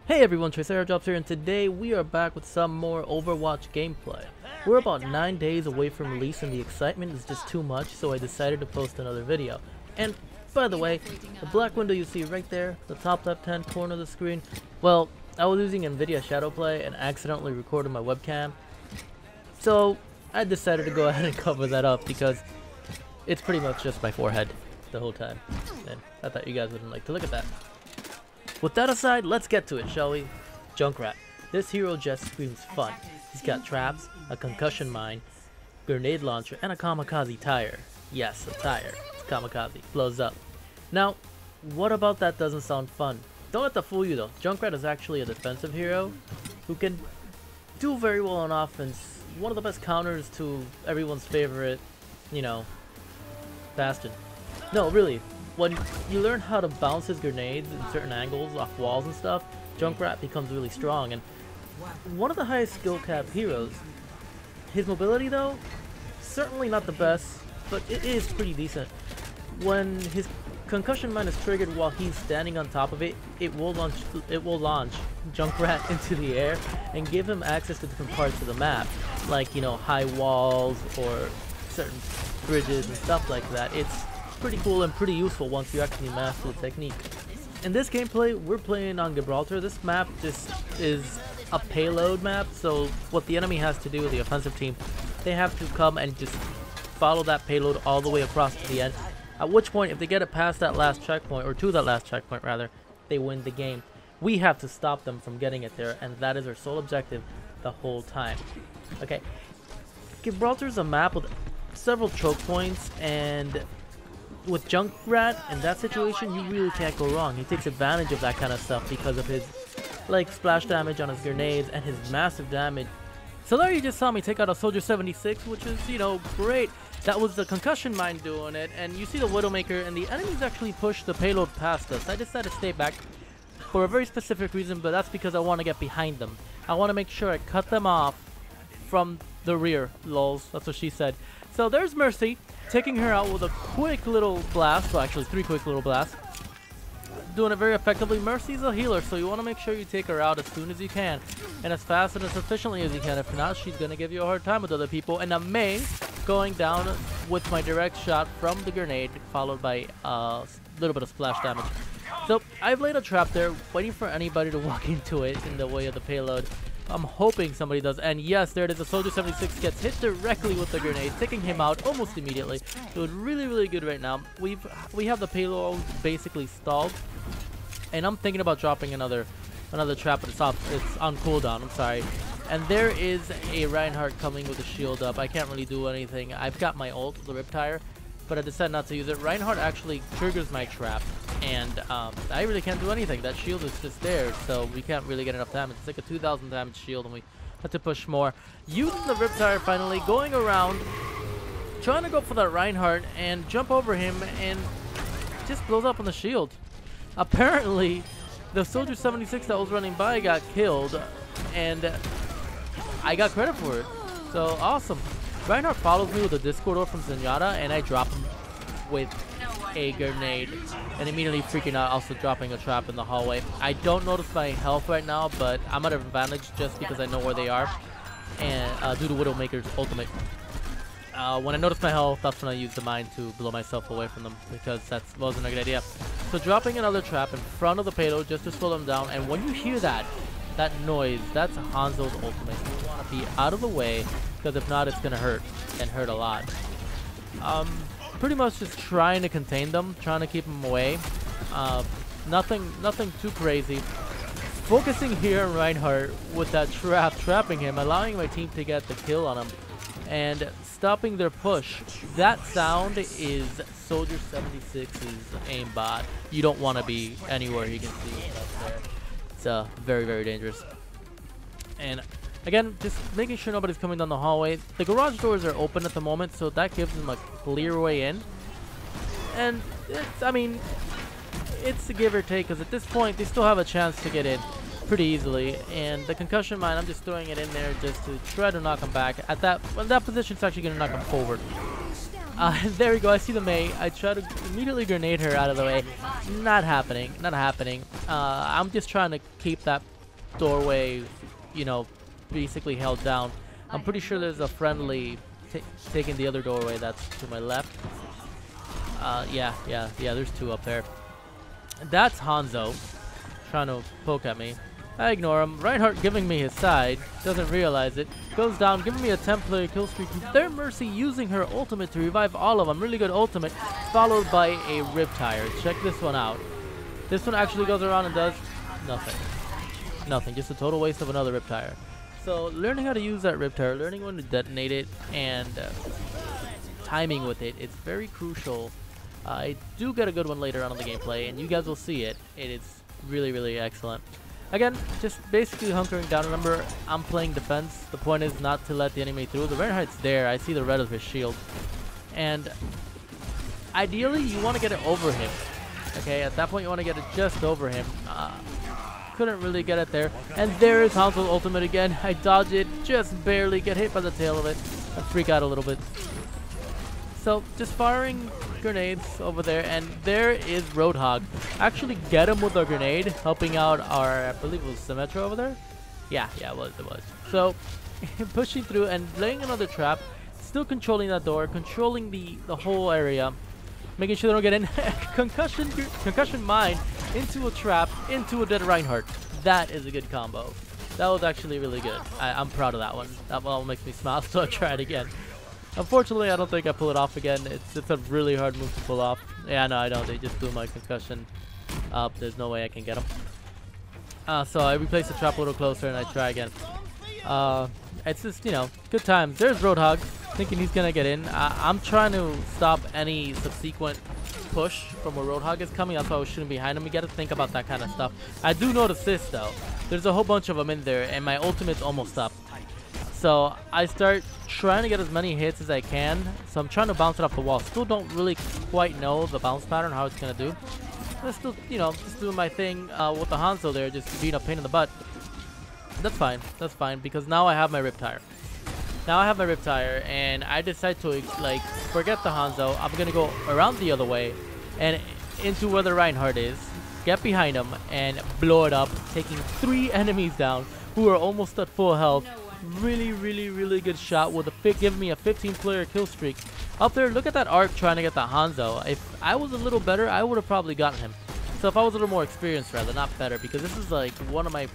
Hey everyone, Triceratops here, and today we are back with some more Overwatch gameplay. We're about 9 days away from release and the excitement is just too much, so I decided to post another video. And by the way, the black window you see right there, the top left hand corner of the screen, well, I was using NVIDIA Shadowplay and accidentally recorded my webcam. So I decided to go ahead and cover that up because it's pretty much just my forehead the whole time. And I thought you guys wouldn't like to look at that. With that aside, let's get to it, shall we? Junkrat. This hero just screams fun. He's got traps, a concussion mine, grenade launcher, and a kamikaze tire. Yes, a tire. It's kamikaze. Blows up. Now, what about that doesn't sound fun? Don't let that fool you though. Junkrat is actually a defensive hero who can do very well on offense. One of the best counters to everyone's favorite, Bastion. No, really. When you learn how to bounce his grenades in certain angles off walls and stuff, Junkrat becomes really strong and one of the highest skill cap heroes. His mobility though, certainly not the best, but it is pretty decent. When his concussion mine is triggered while he's standing on top of it, it will launch Junkrat into the air and give him access to different parts of the map, like high walls or certain bridges and stuff like that. It's pretty cool and pretty useful once you actually master the technique. In this gameplay, we're playing on Gibraltar. This map just is a payload map, so what the enemy has to do with the offensive team, they have to come and just follow that payload all the way across to the end, at which point if they get it past that last checkpoint, or to that last checkpoint rather, they win the game. We have to stop them from getting it there, and that is our sole objective the whole time. Okay, Gibraltar's a map with several choke points, and with Junkrat in that situation, you really can't go wrong. He takes advantage of that kind of stuff because of his splash damage on his grenades and his massive damage. So there you just saw me take out a Soldier 76, which is, great. That was the concussion mine doing it, and you see the Widowmaker, and the enemies actually pushed the payload past us. I decided to stay back for a very specific reason, but that's because I want to get behind them. I want to make sure I cut them off from the rear. Lols, that's what she said. So there's Mercy, taking her out with a quick little blast, well actually 3 quick little blasts. Doing it very effectively. Mercy's a healer, so you want to make sure you take her out as soon as you can, and as fast and as efficiently as you can. If not, she's going to give you a hard time with other people. And I'm May going down with my direct shot from the grenade, followed by a little bit of splash damage. So I've laid a trap there, waiting for anybody to walk into it in the way of the payload. I'm hoping somebody does, and yes, there it is. The Soldier 76 gets hit directly with the grenade, taking him out almost immediately. Doing really good right now. We have the payload basically stalled, and I'm thinking about dropping another trap, but it's on cooldown. I'm sorry. And there is a Reinhardt coming with a shield up. I can't really do anything. I've got my ult, the Riptire, but I decided not to use it. Reinhardt actually triggers my trap, and I really can't do anything. That shield is just there, so we can't really get enough damage. It's like a 2,000 damage shield, and we have to push more. Using the Riptire finally, going around, trying to go for that Reinhardt and jump over him, and just blows up on the shield. Apparently, the Soldier 76 that was running by got killed, and I got credit for it. So awesome. Reinhardt follows me with a Discord orb from Zenyatta, and I drop him with a grenade, and immediately freaking out, also dropping a trap in the hallway. I don't notice my health right now, but I'm at an advantage just because I know where they are, and due to Widowmaker's ultimate. When I notice my health, that's when I use the mine to blow myself away from them, because that wasn't a good idea. So dropping another trap in front of the payload just to slow them down, and when you hear that noise, that's Hanzo's ultimate. You want to be out of the way, because if not, it's going to hurt, and hurt a lot. Pretty much just trying to contain them, trying to keep them away. Nothing too crazy. Focusing here on Reinhardt with that trapping him, allowing my team to get the kill on him, and stopping their push. That sound is Soldier 76's aimbot. You don't want to be anywhere you can see stuff there. It's very dangerous. And again, just making sure nobody's coming down the hallway. The garage doors are open at the moment, so that gives them a clear way in. And it's a give or take, because at this point they still have a chance to get in pretty easily. And the concussion mine, I'm just throwing it in there just to try to knock him back. At that position, it's actually going to knock him forward. There we go. I see the Mei. I try to immediately grenade her out of the way. Not happening. I'm just trying to keep that doorway, you know, basically held down. I'm pretty sure there's a friendly taking the other doorway that's to my left. Yeah, there's two up there. That's Hanzo trying to poke at me. I ignore him. Reinhardt giving me his side, doesn't realize it, goes down, giving me a 10-player kill streak. Their Mercy using her ultimate to revive all of them. Really good ultimate, followed by a Riptire. Check this one out. This one actually goes around and does nothing. Nothing, just a total waste of another Riptire. So learning how to use that Riptire, learning when to detonate it, and timing with it, it's very crucial. I do get a good one later on in the gameplay, and you guys will see it. It is really, really excellent. Again, just basically hunkering down. Remember, I'm playing defense. The point is not to let the enemy through. The Reinhardt's there. I see the red of his shield. And ideally, you want to get it over him. Okay, at that point, you want to get it just over him. Couldn't really get it there. And there is Hanzo's ultimate again. I dodge it, just barely get hit by the tail of it. I freak out a little bit. So, just firing grenades over there, and there is Roadhog. Actually get him with a grenade, helping out our, I believe it was Symmetra over there? Yeah, it was. So, pushing through and laying another trap, still controlling that door, controlling the whole area, making sure they don't get in. concussion mine into a trap, into a dead Reinhardt. That is a good combo. That was actually really good. I'm proud of that one. That one makes me smile, so I'll try it again. Unfortunately, I don't think I pull it off again. It's a really hard move to pull off. Yeah, no, I don't. They just blew my concussion up. There's no way I can get them. So I replace the trap a little closer and I try again. It's just, you know, good times. There's Roadhog, thinking he's going to get in. I'm trying to stop any subsequent push from where Roadhog is coming. That's why I was shooting behind him. You got to think about that kind of stuff. I do notice this, though. There's a whole bunch of them in there, and my ultimate's almost up. So I start trying to get as many hits as I can. So I'm trying to bounce it off the wall. Still don't really quite know the bounce pattern, how it's going to do. I'm still, you know, just doing my thing with the Hanzo there, just being a pain in the butt. That's fine. That's fine, because now I have my Riptire. Now I have my Riptire, and I decide to, like, forget the Hanzo. I'm going to go around the other way and into where the Reinhardt is, get behind him, and blow it up, taking 3 enemies down who are almost at full health. Really good shot with a giving me a 15-player kill streak. Up there, look at that arc trying to get the Hanzo. If I was a little better, I would have probably gotten him. So if I was a little more experienced, rather, not better, because this is like one of my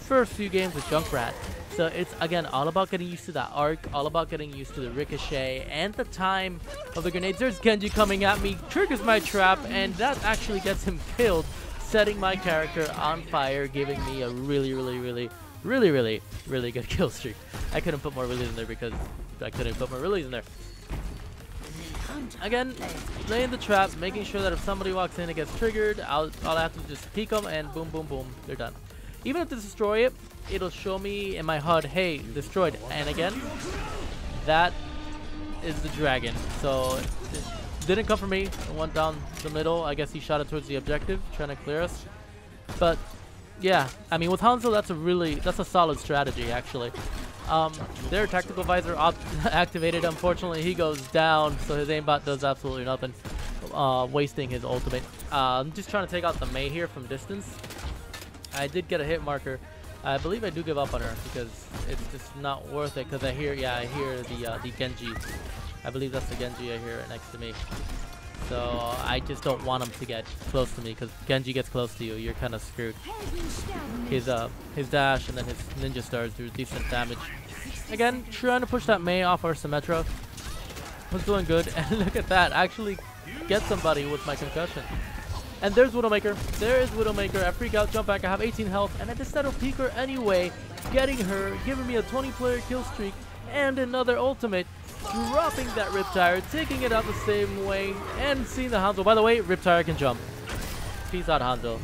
first few games with Junkrat. So it's, again, all about getting used to that arc, all about getting used to the ricochet and the time of the grenades. There's Genji coming at me, triggers my trap, and that actually gets him killed, setting my character on fire, giving me a really good kill streak. I couldn't put more release in there because I couldn't put more release in there. Again, laying the trap, making sure that if somebody walks in, it gets triggered. All I have to do is just peek them and boom, boom, boom, they're done. Even if they destroy it, it'll show me in my HUD, hey, destroyed. And again, that is the dragon. So it didn't come from me. It went down the middle. I guess he shot it towards the objective, trying to clear us. But yeah, I mean, with Hanzo, that's a solid strategy, actually. Their tactical visor activated. Unfortunately, he goes down, so his aimbot does absolutely nothing, wasting his ultimate. I'm just trying to take out the Mei here from distance. I did get a hit marker. I believe I do give up on her because it's just not worth it. Because I hear the Genji. I believe that's the Genji I hear next to me. So I just don't want him to get close to me, because Genji gets close to you, you're kind of screwed. His dash and then his ninja stars do decent damage. Again, trying to push that Mei off our Symmetra. Was doing good, and look at that, actually get somebody with my concussion. And there's Widowmaker. There is Widowmaker. I freak out, jump back. I have 18 health, and I decided to peek her anyway, getting her, giving me a 20-player kill streak, and another ultimate. Dropping that Riptire, taking it out the same way, and seeing the Hanzo. By the way, Riptire can jump. Peace out, Hanzo.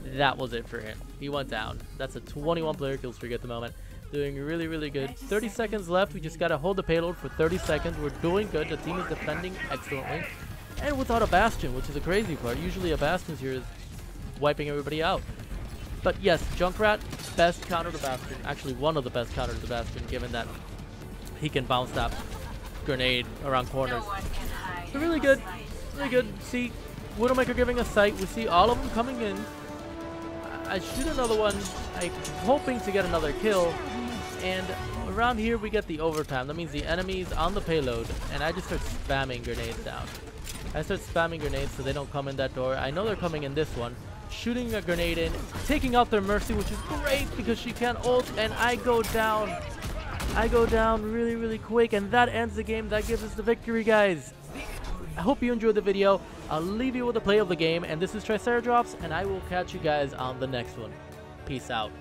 That was it for him. He went down. That's a 21-player kill streak at the moment. Doing really good. 30 seconds left. We just got to hold the payload for 30 seconds. We're doing good. The team is defending excellently. And without a Bastion, which is a crazy part. Usually a Bastion here is wiping everybody out. But yes, Junkrat, best counter to Bastion. Actually, one of the best counters to Bastion, given that he can bounce that grenade around corners. So really good. Really good. See Widowmaker giving us sight. We see all of them coming in. I shoot another one, I'm hoping to get another kill, and around here we get the overtime. That means the enemy's on the payload, and I just start spamming grenades down. I start spamming grenades so they don't come in that door. I know they're coming in this one. Shooting a grenade in, taking out their Mercy, which is great because she can't ult, and I go down. I go down really, really quick, and that ends the game. That gives us the victory, guys. I hope you enjoyed the video. I'll leave you with a play of the game, and this is Triceradrops, and I will catch you guys on the next one. Peace out.